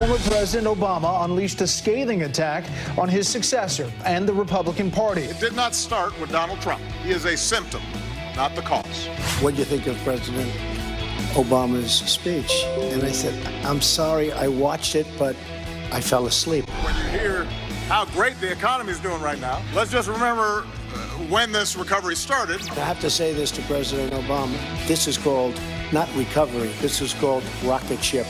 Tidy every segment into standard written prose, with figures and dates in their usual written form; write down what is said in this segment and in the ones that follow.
Former President Obama unleashed a scathing attack on his successor and the Republican Party. It did not start with Donald Trump. He is a symptom, not the cause. What do you think of President Obama's speech? And I said, I'm sorry, I watched it, but I fell asleep. When you hear how great the economy is doing right now, let's just remember when this recovery started. I have to say this to President Obama. This is called not recovery. This is called rocket ship.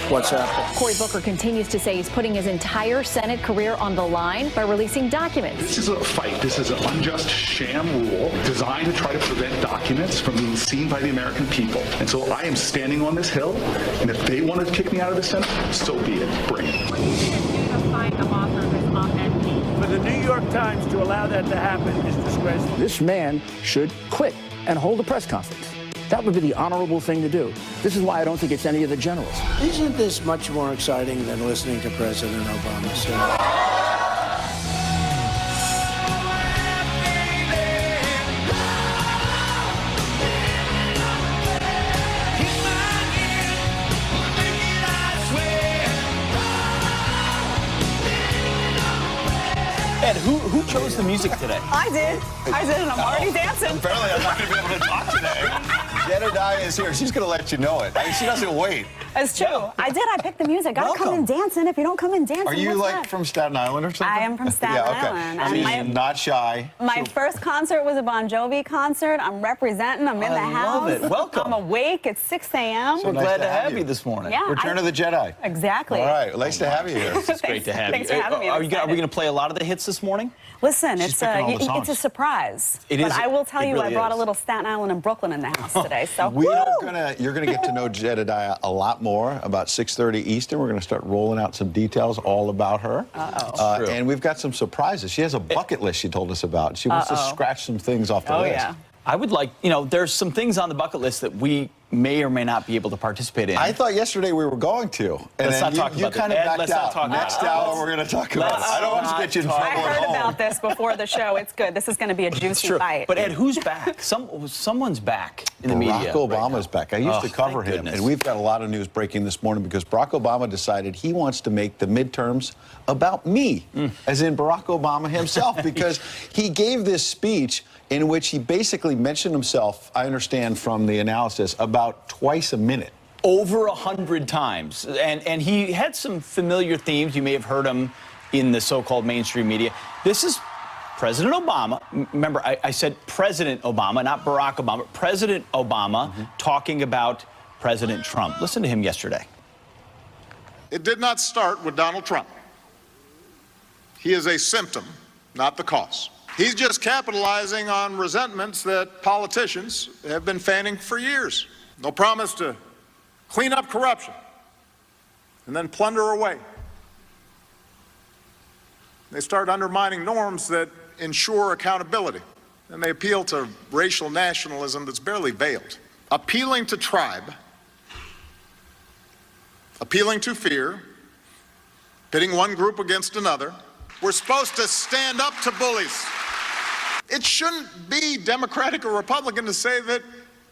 What's happening? Cory Booker continues to say he's putting his entire Senate career on the line by releasing documents. This is a fight. This is an unjust sham rule designed to try to prevent documents from being seen by the American people. And so I am standing on this hill, and if they want to kick me out of the Senate, so be it. Bring it. What do you think to find the author of this op-ed piece? For the New York Times to allow that to happen is disgraceful. This man should quit and hold a press conference. That would be the honorable thing to do. This is why I don't think it's any of the generals. Isn't this much more exciting than listening to President Obama say? Ed, who chose the music today? I did, and I'm already dancing. Apparently, I'm not going to be able to talk today. Jedediah is here. She's going to let you know it. I mean, she doesn't wait. It's true. Yeah. I did. I picked the music. Gotta come in dancing. If you don't come in dancing, are you what's like that? from Staten Island or something? I am from Staten Island. She's not shy. My first concert was a Bon Jovi concert. I'm representing. I'm in the house. I love it. Welcome. I'm awake. It's 6 a.m. So We're glad to have you this morning. Yeah, Return of the Jedi. Exactly. All right. Nice to have you here. It's great to have Thanks you. for having me. Are we going to play a lot of the hits this morning? Listen, She's picking all the songs. it's a surprise. It but is. I will tell It you, really I brought is. a little Staten Island and Brooklyn in the house today. So You're gonna get to know Jedediah a lot more. About 6:30 Eastern, we're gonna start rolling out some details all about her. True. And we've got some surprises. She has a bucket list she told us about. She wants to scratch some things off the list. Yeah. I would like, there's some things on the bucket list that we may or may not be able to participate in. I thought yesterday we were going to. And Let's then not talk about you kind of that. Ed, backed let's not out. talk about Next it. hour, we're going to talk about it. I don't want to get you in trouble I at heard home. about this before the show. It's good. This is going to be a juicy fight. But Ed, who's back? Someone's back in the media. Barack Obama's back. I used to cover thank him, goodness. and we've got a lot of news breaking this morning because Barack Obama decided he wants to make the midterms about me, as in Barack Obama himself, because he gave this speech in which he basically mentioned himself, I understand from the analysis, about twice a minute. Over 100 times. And he had some familiar themes. You may have heard him in the so-called mainstream media. This is President Obama. Remember, I said President Obama, not Barack Obama. President Obama talking about President Trump. Listen to him yesterday. It did not start with Donald Trump. He is a symptom, not the cause. He's just capitalizing on resentments that politicians have been fanning for years. No promise to clean up corruption and then plunder away. They start undermining norms that ensure accountability, and they appeal to racial nationalism that's barely veiled. Appealing to tribe, appealing to fear, pitting one group against another. We're supposed to stand up to bullies. It shouldn't be Democratic or Republican to say that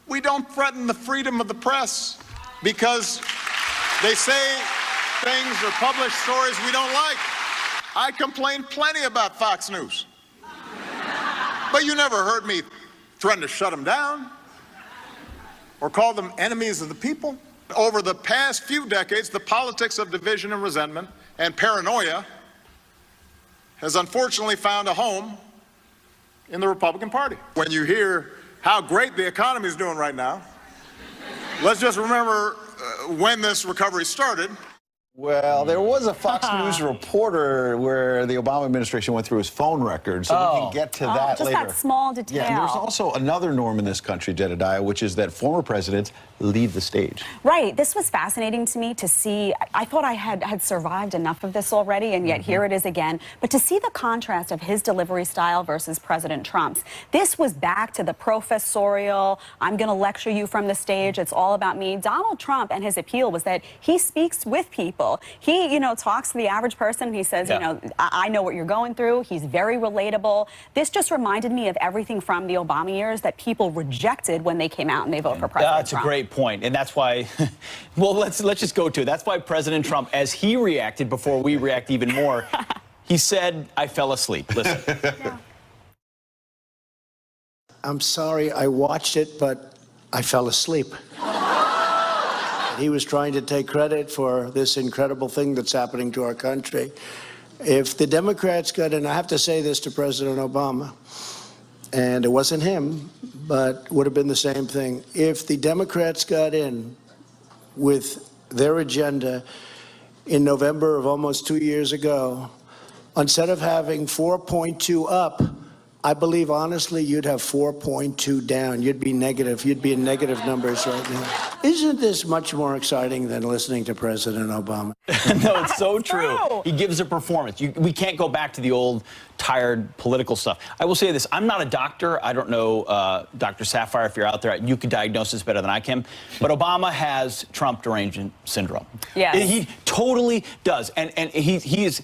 we don't threaten the freedom of the press because they say things or publish stories we don't like. I complain plenty about Fox News. But you never heard me threaten to shut them down or call them enemies of the people. Over the past few decades, the politics of division and resentment and paranoia has unfortunately found a home in the Republican Party. When you hear how great the economy is doing right now, let's just remember when this recovery started. Well, there was a Fox News reporter where the Obama administration went through his phone records, so we can get to that just later. that small detail. Yeah, and there's also another norm in this country, Jedediah, which is that former presidents leave the stage. Right. This was fascinating to me to see. I thought I had survived enough of this already, and yet here it is again. But to see the contrast of his delivery style versus President Trump's. This was back to the professorial, I'm going to lecture you from the stage, it's all about me. Donald Trump and his appeal was that he speaks with people. people. He, talks to the average person. He says, I know what you're going through. He's very relatable. This just reminded me of everything from the Obama years that people rejected when they came out and they voted for President That's Trump. a great point, and that's why. Well, let's just go to it. That's why President Trump, as he reacted before we react even more, he said, "I fell asleep." Listen. Yeah. I'm sorry, I watched it, but I fell asleep. He was trying to take credit for this incredible thing that's happening to our country. If the Democrats got in, I have to say this to President Obama, and it wasn't him, but would have been the same thing. If the Democrats got in with their agenda in November of almost 2 years ago, instead of having 4.2 up, I believe, honestly, you'd have 4.2 down. You'd be negative. You'd be in negative numbers right now. Isn't this much more exciting than listening to President Obama? No, it's so true. He gives a performance. We can't go back to the old, tired political stuff. I will say this. I'm not a doctor. I don't know, Dr. Sapphire, if you're out there, you could diagnose this better than I can. But Obama has Trump derangement syndrome. Yes. He totally does. And his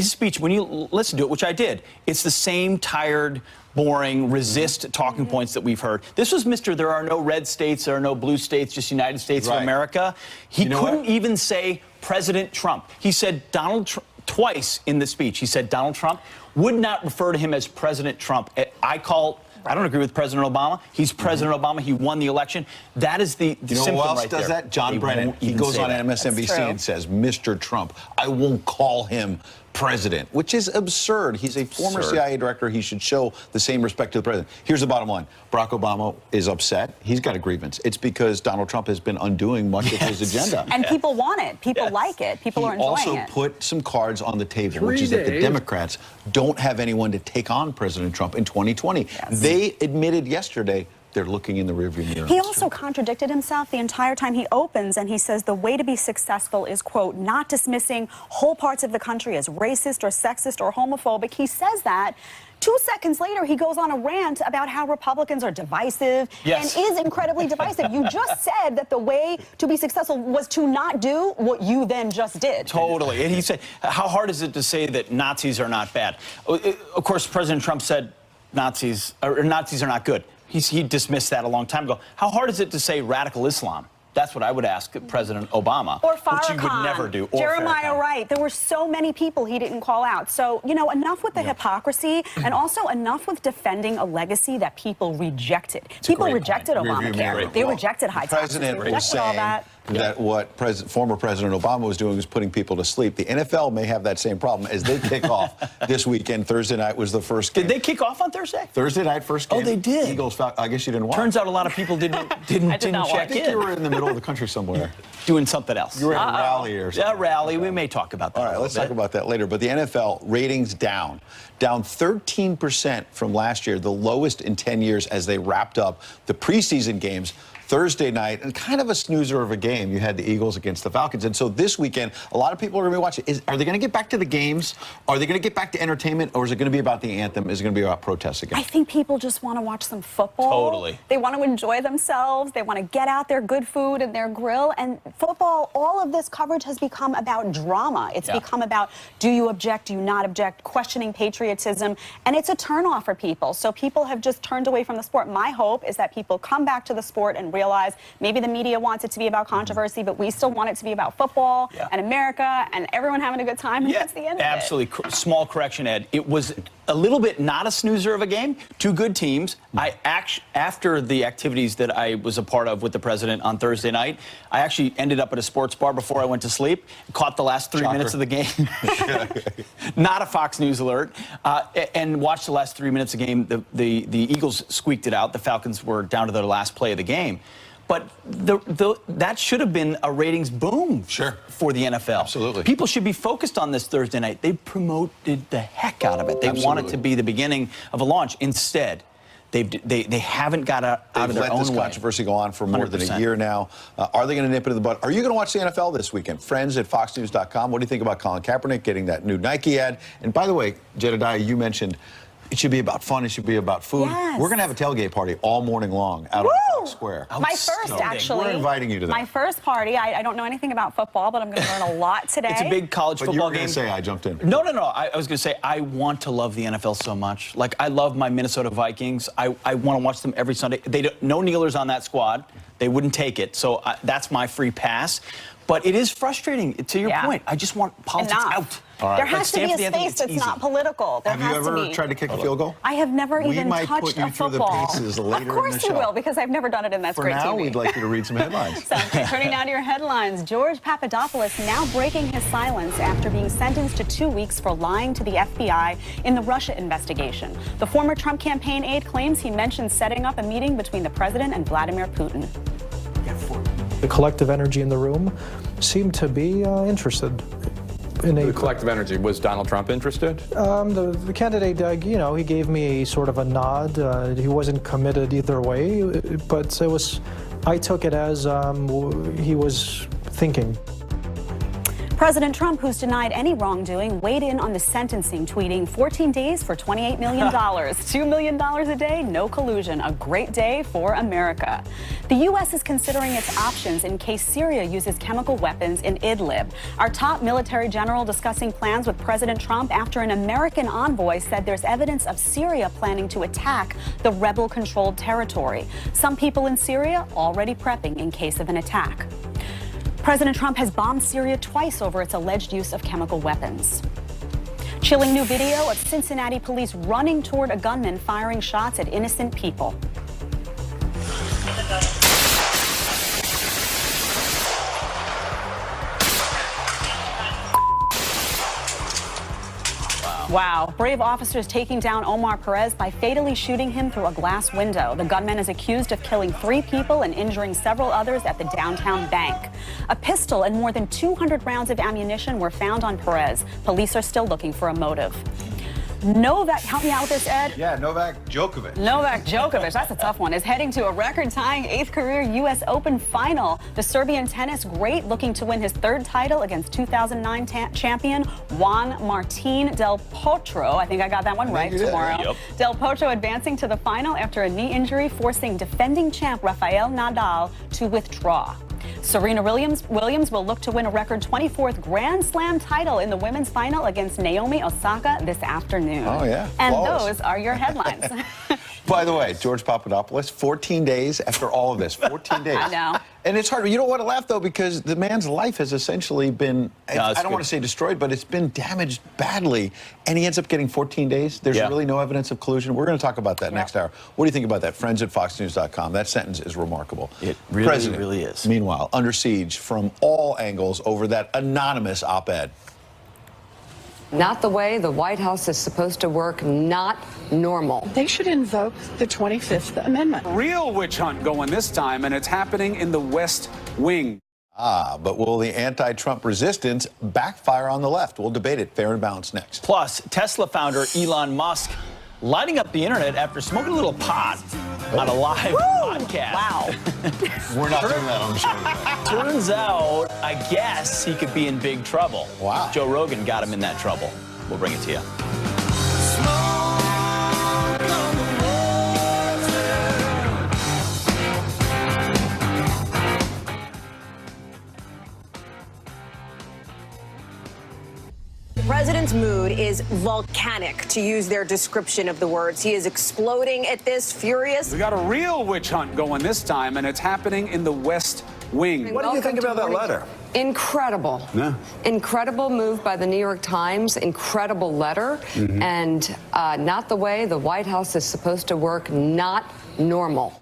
speech, when you listen to it, which I did, it's the same tired, boring, resist talking points that we've heard. This was Mr. There are no red states, there are no blue states, just United States of America. He couldn't even say President Trump. He said Donald Trump twice in the speech. He said Donald Trump, would not refer to him as President Trump. I don't agree with President Obama. He's President Obama. He won the election. That is the symptom who else right does there. that? John Brennan. He goes on MSNBC and says, Mr. Trump. I won't call him president, which is absurd. He's a former CIA director. He should show the same respect to the president. Here's the bottom line. Barack Obama is upset. He's got a grievance. It's because Donald Trump has been undoing much of his agenda. And people want it. People like it. People are enjoying it. He also put some cards on the table, which is that the Democrats don't have anyone to take on President Trump in 2020. They admitted yesterday they're looking in the rearview mirror. He also contradicted himself the entire time. He opens and he says the way to be successful is, quote, not dismissing whole parts of the country as racist or sexist or homophobic. He says that. 2 seconds later, he goes on a rant about how Republicans are divisive and is incredibly divisive. You just said that the way to be successful was to not do what you then just did. Totally. And he said, how hard is it to say that Nazis are not bad? Of course, President Trump said Nazis are not good. He dismissed that a long time ago. How hard is it to say radical Islam? That's what I would ask President Obama. Or Farrakhan. Which he would never do. Or Jeremiah Wright. There were so many people he didn't call out. So, enough with the hypocrisy and also enough with defending a legacy that people rejected. People rejected Obamacare. They rejected high taxes. They rejected all that. That what former President Obama was doing was putting people to sleep. The NFL may have that same problem as they kick off this weekend. Thursday night was the first game. Did they kick off on Thursday? Thursday night, first game. Oh, they did. Eagles, I guess you didn't watch. Turns out a lot of people didn't check in. I think you were in the middle of the country somewhere. Doing something else. You were at a rally or something. A rally. We may talk about that. All right, let's talk about that later. But the NFL ratings down 13% from last year, the lowest in 10 years as they wrapped up the preseason games Thursday night, and kind of a snoozer of a game. You had the Eagles against the Falcons. And so this weekend, a lot of people are going to be watching. Are they going to get back to the games? Are they going to get back to entertainment? Or is it going to be about the anthem? Is it going to be about protests again? I think people just want to watch some football. Totally. They want to enjoy themselves. They want to get out their good food and their grill. And football, all of this coverage has become about drama. It's become about, do you object, do you not object, questioning patriotism. And it's a turnoff for people. So people have just turned away from the sport. My hope is that people come back to the sport and realize maybe the media wants it to be about controversy, but we still want it to be about football and America and everyone having a good time. And that's the end of it. Absolutely. Small correction, Ed. It was a little bit not a snoozer of a game. Two good teams. After the activities that I was a part of with the president on Thursday night, I actually ended up at a sports bar before I went to sleep, caught the last 3 minutes of the game. Not a Fox News alert. And watched the last 3 minutes of the game. The Eagles squeaked it out. The Falcons were down to their last play of the game. But that should have been a ratings boom for the NFL. Absolutely. People should be focused on this Thursday night. They promoted the heck out of it. They want it to be the beginning of a launch. Instead, they haven't got out of their own way. They've let this controversy go on for more than a year now. Are they going to nip it in the bud? Are you going to watch the NFL this weekend? Friends at FoxNews.com. What do you think about Colin Kaepernick getting that new Nike ad? And by the way, Jedediah, you mentioned It should be about fun. It should be about food. Yes. We're going to have a tailgate party all morning long out on Fox Square. My first, actually. We're inviting you to that. My first party. I don't know anything about football, but I'm going to learn a lot today. It's a big college But football you were going game. to say I jumped in. No. I was going to say I want to love the NFL so much. Like, I love my Minnesota Vikings. I want to watch them every Sunday. No kneelers on that squad. They wouldn't take it. So that's my free pass. But it is frustrating, to your point. I just want politics out. Right. There has to be a space that's not political. There have you ever tried to kick a field goal? I have never even touched a football. We might put you through the paces later in the show. Of course you will, because I've never done it, and that's great TV. For now, we'd like you to read some headlines. So, turning now to your headlines. George Papadopoulos now breaking his silence after being sentenced to 2 weeks for lying to the FBI in the Russia investigation. The former Trump campaign aide claims he mentioned setting up a meeting between the president and Vladimir Putin. The collective energy in the room seemed to be interested in the collective energy. Was Donald Trump interested? The candidate, you know, he gave me sort of a nod. He wasn't committed either way, but it was. I took it as he was thinking. President Trump, who's denied any wrongdoing, weighed in on the sentencing, tweeting 14 days for $28 million. $2 million a day, no collusion. A great day for America. The U.S. is considering its options in case Syria uses chemical weapons in Idlib. Our top military general discussing plans with President Trump after an American envoy said there's evidence of Syria planning to attack the rebel-controlled territory. Some people in Syria already prepping in case of an attack. President Trump has bombed Syria twice over its alleged use of chemical weapons. Chilling new video of Cincinnati police running toward a gunman firing shots at innocent people. Wow. Brave officers taking down Omar Perez by fatally shooting him through a glass window. The gunman is accused of killing 3 people and injuring several others at the downtown bank. A pistol and more than 200 rounds of ammunition were found on Perez. Police are still looking for a motive. Novak, help me out with this, Ed. Yeah, Novak Djokovic. Novak Djokovic, that's a tough one, is heading to a record-tying 8th career U.S. Open final. The Serbian tennis great looking to win his 3rd title against 2009 champion Juan Martín del Potro. I think I got that one right tomorrow. Yep. Del Potro advancing to the final after a knee injury, forcing defending champ Rafael Nadal to withdraw. Serena Williams will look to win a record 24th Grand Slam title in the women's final against Naomi Osaka this afternoon. Oh, yeah. And Flawless. those are your headlines. By the way, George Papadopoulos, 14 days after all of this. 14 days. I know. And it's hard. You don't want to laugh, though, because the man's life has essentially been, I don't want to say destroyed, but it's been damaged badly. And he ends up getting 14 days. There's really no evidence of collusion. We're going to talk about that next hour. What do you think about that? Friends at FoxNews.com. That sentence is remarkable. It really is. Meanwhile, under siege from all angles over that anonymous op-ed. Not the way the White House is supposed to work, not normal. They should invoke the 25th Amendment. Real witch hunt going this time, and it's happening in the West Wing. But will the anti-Trump resistance backfire on the left? We'll debate it. Fair and balanced next. Plus, Tesla founder Elon Musk lighting up the internet after smoking a little pot on a live podcast. Wow. We're not doing that on the show. Turns out, I guess he could be in big trouble. Wow. Joe Rogan got him in that trouble. We'll bring it to you. The president's mood is volcanic, to use their description of the words. He is exploding at this, furious. We got a real witch hunt going this time, and it's happening in the West Wing. What do you think about that letter? Incredible. Yeah. Incredible move by the New York Times. Incredible letter. And not the way the White House is supposed to work. Not normal.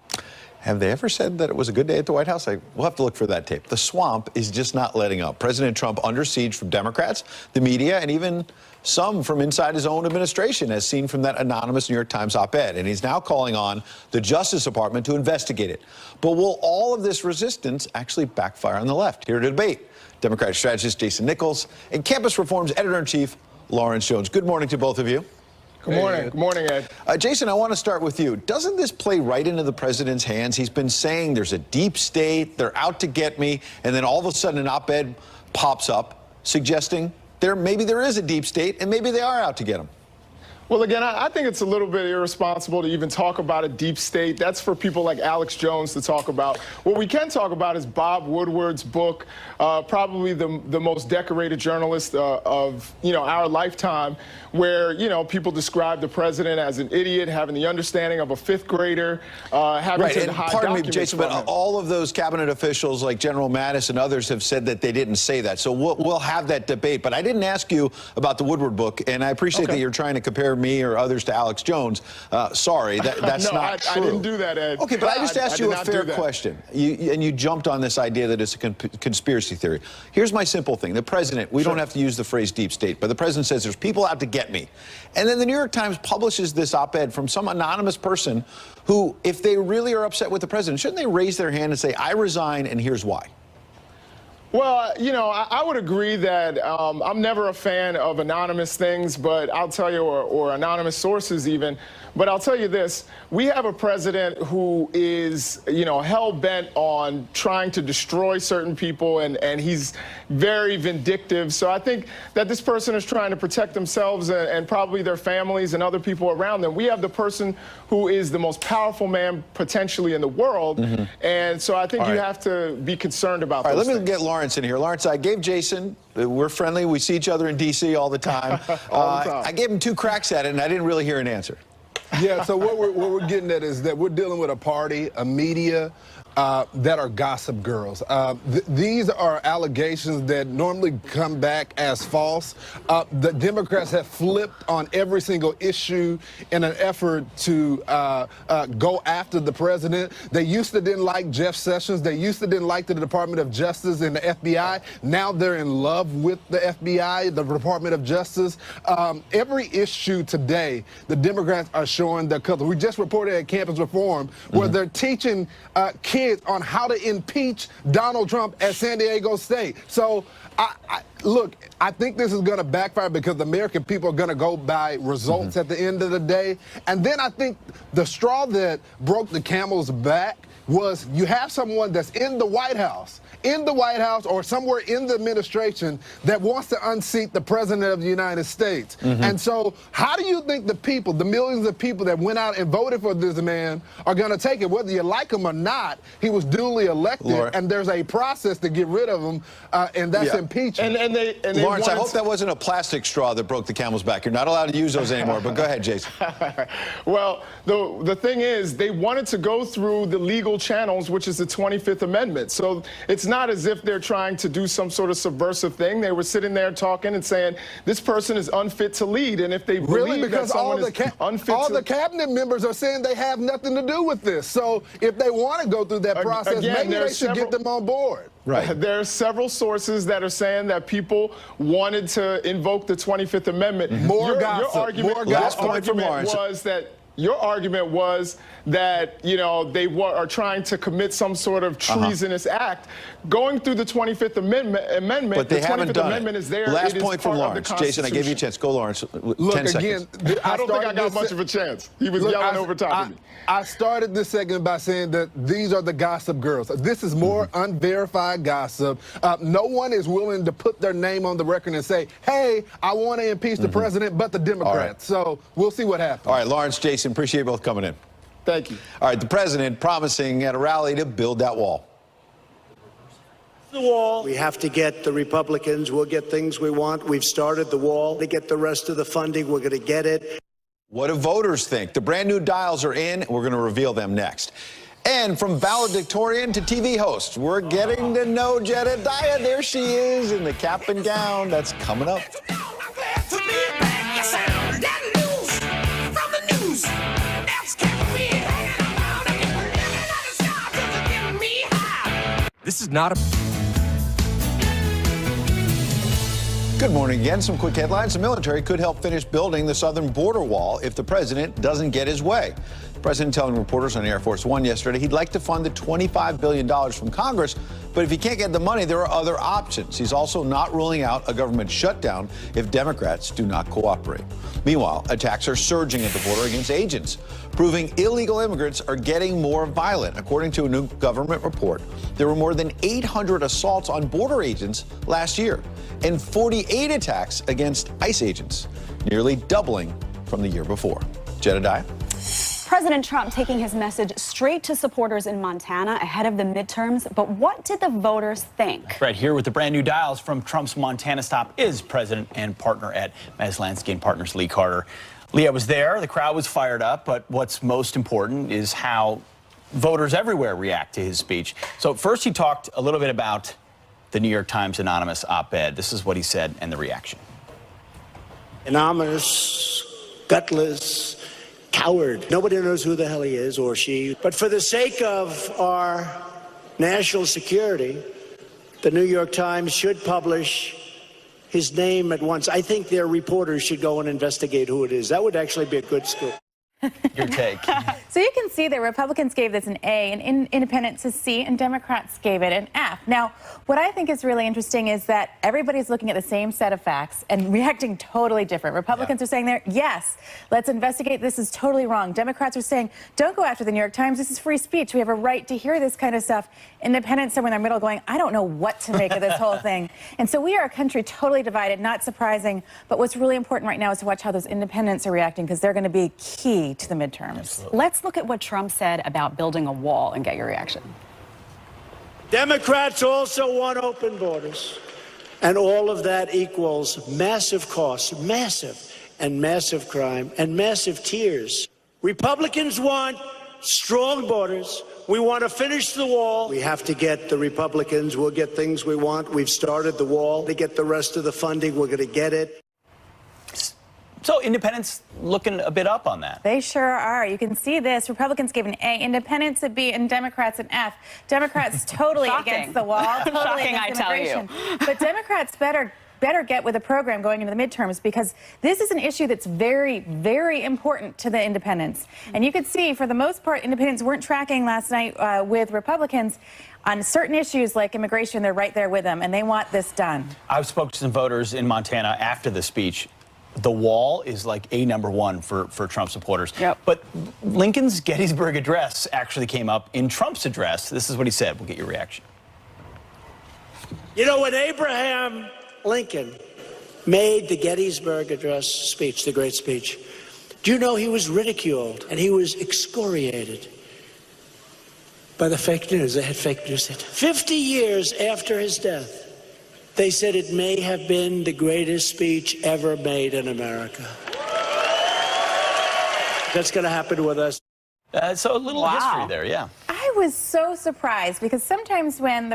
Have they ever said that it was a good day at the White House? We'll have to look for that tape. The swamp is just not letting up. President Trump under siege from Democrats, the media, and even some from inside his own administration, as seen from that anonymous New York Times op-ed. And he's now calling on the Justice Department to investigate it. But will all of this resistance actually backfire on the left? Here to debate, Democratic strategist Jason Nichols and Campus Reform's editor-in-chief Lawrence Jones. Good morning to both of you. Good morning. Good morning, Ed. Jason, I want to start with you. Doesn't this play right into the president's hands? He's been saying there's a deep state, they're out to get me, and then all of a sudden an op-ed pops up suggesting maybe there is a deep state and maybe they are out to get him. Well, again, I think it's a little bit irresponsible to even talk about a deep state. That's for people like Alex Jones to talk about. What we can talk about is Bob Woodward's book, probably the most decorated journalist of our lifetime, where people describe the president as an idiot, having the understanding of a fifth grader, having right. to And hide pardon me, documents Jason, from but him. all of those cabinet officials like General Mattis and others have said that they didn't say that. So we'll have that debate. But I didn't ask you about the Woodward book, and I appreciate that you're trying to compare me or others to Alex Jones. Sorry, that's no, not true. I didn't do that, Ed. Okay, but I just asked you a fair that. question. You jumped on this idea that it's a conspiracy theory. Here's my simple thing. The president, we don't have to use the phrase deep state, but the president says there's people out to get me. And then the New York Times publishes this op-ed from some anonymous person who, if they really are upset with the president, shouldn't they raise their hand and say, I resign and here's why? Well, I would agree that I'm never a fan of anonymous things, but I'll tell you, or anonymous sources even, but I'll tell you this, we have a president who is, hell-bent on trying to destroy certain people, and he's very vindictive. So I think that this person is trying to protect themselves and probably their families and other people around them. We have the person who is the most powerful man potentially in the world, and so I think you have to be concerned about those Let me things. get Lawrence in here. Lawrence, I gave Jason, we're friendly, we see each other in D.C. all the time. All the time. I gave him 2 cracks at it, and I didn't really hear an answer. Yeah, so what we're getting at is that we're dealing with a party, a media, that are gossip girls. These are allegations that normally come back as false. The Democrats have flipped on every single issue in an effort to go after the president. They used to didn't like Jeff Sessions. They used to didn't like the Department of Justice and the FBI. Now they're in love with the FBI, the Department of Justice. Every issue today, the Democrats are showing their color. We just reported at Campus Reform where they're teaching kids on how to impeach Donald Trump at San Diego State. So, look, I think this is going to backfire because the American people are going to go by results at the end of the day. And then I think the straw that broke the camel's back was you have someone that's in the White House or somewhere in the administration that wants to unseat the president of the United States. And so how do you think the people, the millions of people that went out and voted for this man are going to take it? Whether you like him or not, he was duly elected, and there's a process to get rid of him, and that's impeachment. And they Lawrence, I hope that wasn't a plastic straw that broke the camel's back. You're not allowed to use those anymore, but go ahead, Jason. Well, the thing is, they wanted to go through the legal channels, which is the 25th Amendment. So it's not as if they're trying to do some sort of subversive thing. They were sitting there talking and saying, this person is unfit to lead. And if they believe because that someone is unfit all to... the cabinet members are saying they have nothing to do with this. So if they want to go through that process, Again, maybe they should get them on board. Right. There are several sources that are saying that people wanted to invoke the 25th Amendment. More Your gossip. argument, Last point from Lawrence. was that your argument was that, they are trying to commit some sort of treasonous act. Going through the 25th Amendment, But they the haven't 25th done Amendment it. is there. Last It is point from part of the Lawrence. Jason, I gave you a Constitution. chance. Go, Lawrence. Look, 10 seconds. again, I don't think I got much of a chance. He was yelling over top of me. I started this segment by saying that these are the gossip girls. This is more unverified gossip. No one is willing to put their name on the record and say, hey, I want to impeach the president, but the Democrats. So we'll see what happens. All right, Lawrence, Jason, appreciate you both coming in. Thank you. All right, the president promising at a rally to build that wall. The wall. We have to get the Republicans. We'll get things we want. We've started the wall. To get the rest of the funding, we're going to get it. What do voters think? The brand new dials are in. We're going to reveal them next. And from valedictorian to TV host, we're getting to know Jedediah. There she is in the cap and gown. That's coming up. This is not a... Good morning again. Some quick headlines. The military could help finish building the southern border wall if the president doesn't get his way. The president telling reporters on Air Force One yesterday he'd like to fund the $25 billion from Congress, but if he can't get the money, there are other options. He's also not ruling out a government shutdown if Democrats do not cooperate. Meanwhile, attacks are surging at the border against agents, proving illegal immigrants are getting more violent. According to a new government report, there were more than 800 assaults on border agents last year and 48 attacks against ICE agents, nearly doubling from the year before. Jedediah? President Trump taking his message straight to supporters in Montana ahead of the midterms. But what did the voters think? Right here with the brand new dials from Trump's Montana stop is president and partner at Maslansky and Partners Lee Carter. Lee, I was there. The crowd was fired up. But what's most important is how voters everywhere react to his speech. So first he talked a little bit about the New York Times anonymous op-ed. This is what he said and the reaction. Anonymous, gutless, coward. Nobody knows who the hell he is or she. But for the sake of our national security, the New York Times should publish his name at once. I think their reporters should go and investigate who it is. That would actually be a good scoop. Your take. So you can see that Republicans gave this an A, and independents a C, and Democrats gave it an F. Now, what I think is really interesting is that everybody's looking at the same set of facts and reacting totally different. Republicans are saying there, yes, let's investigate. This is totally wrong. Democrats are saying, don't go after the New York Times. This is free speech. We have a right to hear this kind of stuff. Independents somewhere in the middle going, I don't know what to make of this whole thing. And so we are a country totally divided, not surprising. But what's really important right now is to watch how those independents are reacting, because they're going to be key to the midterms. Absolutely. Let's look at what Trump said about building a wall and get your reaction. Democrats also want open borders. And all of that equals massive costs, massive, and massive crime, and massive tears. Republicans want strong borders. We want to finish the wall. We have to get the Republicans. We'll get things we want. We've started the wall. To get the rest of the funding, we're going to get it. So independents looking a bit up on that. They sure are. You can see this. Republicans gave an A, independents a B, and Democrats an F. Democrats totally against the wall. Totally Shocking, against I tell immigration. But Democrats better get with a program going into the midterms, because this is an issue that's very, very important to the independents. And you could see, for the most part, independents weren't tracking last night with Republicans. On certain issues like immigration, they're right there with them, and they want this done. I've spoken to some voters in Montana after the speech. The wall is like a #1 for Trump supporters. Yep. But Lincoln's Gettysburg Address actually came up in Trump's address. This is what he said. We'll get your reaction. You know, when Abraham Lincoln made the Gettysburg Address speech, the great speech, do you know he was ridiculed and he was excoriated by the fake news? They had fake news. 50 years after his death, they said it may have been the greatest speech ever made in America. That's going to happen with us. So a little history there, yeah. I was so surprised, because sometimes when the